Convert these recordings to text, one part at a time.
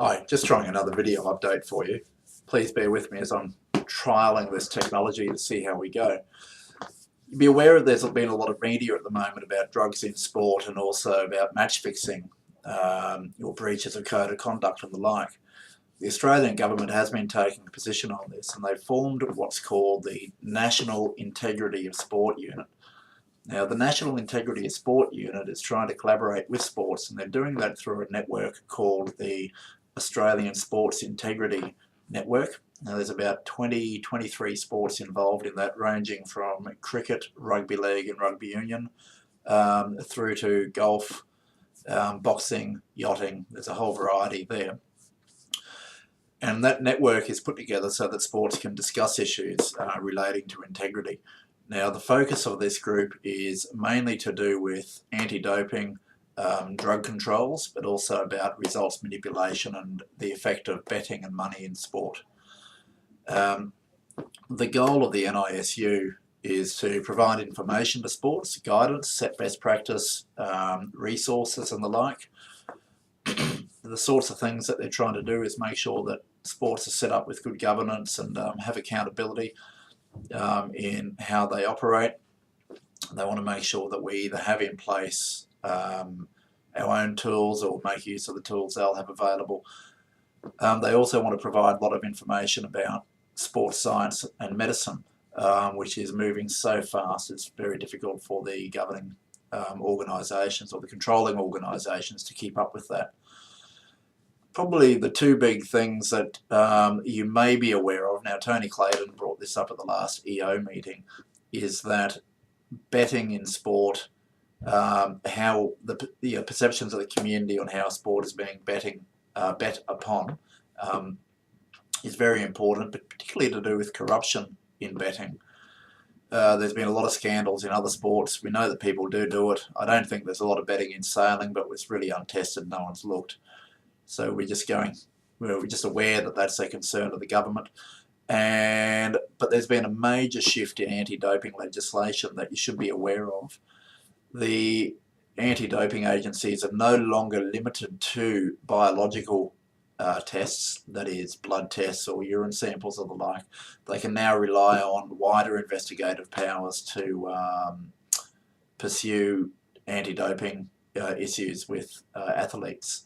Hi, just trying another video update for you. Please bear with me as I'm trialling this technology to see how we go. You'll be aware that there's been a lot of media at the moment about drugs in sport and also about match fixing, or breaches of code of conduct and the like. The Australian government has been taking a position on this, and they've formed what's called the National Integrity of Sport Unit. Now, the National Integrity of Sport Unit is trying to collaborate with sports, and they're doing that through a network called the Australian Sports Integrity Network. Now, there's about 23 sports involved in that, ranging from cricket, rugby league and rugby union, through to golf, boxing, yachting. There's a whole variety there. And that network is put together so that sports can discuss issues relating to integrity. Now, the focus of this group is mainly to do with anti-doping, drug controls, but also about results manipulation and the effect of betting and money in sport. The goal of the NISU is to provide information to sports, guidance, set best practice, resources and the like. The sorts of things that they're trying to do is make sure that sports are set up with good governance and have accountability in how they operate. They want to make sure that we either have in place our own tools or make use of the tools they'll have available. They also want to provide a lot of information about sports science and medicine, which is moving so fast it's very difficult for the governing organisations or the controlling organisations to keep up with that. Probably the two big things that you may be aware of, now Tony Clayton brought this up at the last EO meeting, is that betting in sport, how the perceptions of the community on how sport is being bet upon is very important, but particularly to do with corruption in betting. There's been a lot of scandals in other sports. We know that people do it. I don't think there's a lot of betting in sailing, but it's really untested. No one's looked. So we're just aware that that's a concern of the government. But there's been a major shift in anti-doping legislation that you should be aware of. The anti-doping agencies are no longer limited to biological tests, that is blood tests or urine samples or the like. They can now rely on wider investigative powers to pursue anti-doping issues with athletes.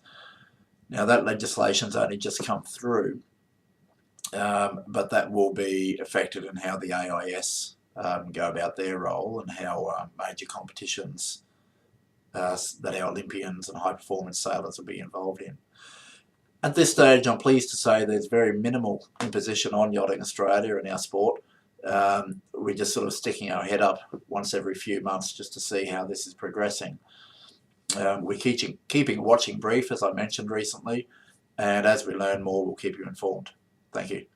Now, that legislation's only just come through, but that will be affected in how the AIS go about their role and how major competitions that our Olympians and high-performance sailors will be involved in. At this stage, I'm pleased to say there's very minimal imposition on Yachting Australia and our sport. We're just sort of sticking our head up once every few months just to see how this is progressing. We're keeping watching brief, as I mentioned recently, and as we learn more, we'll keep you informed. Thank you.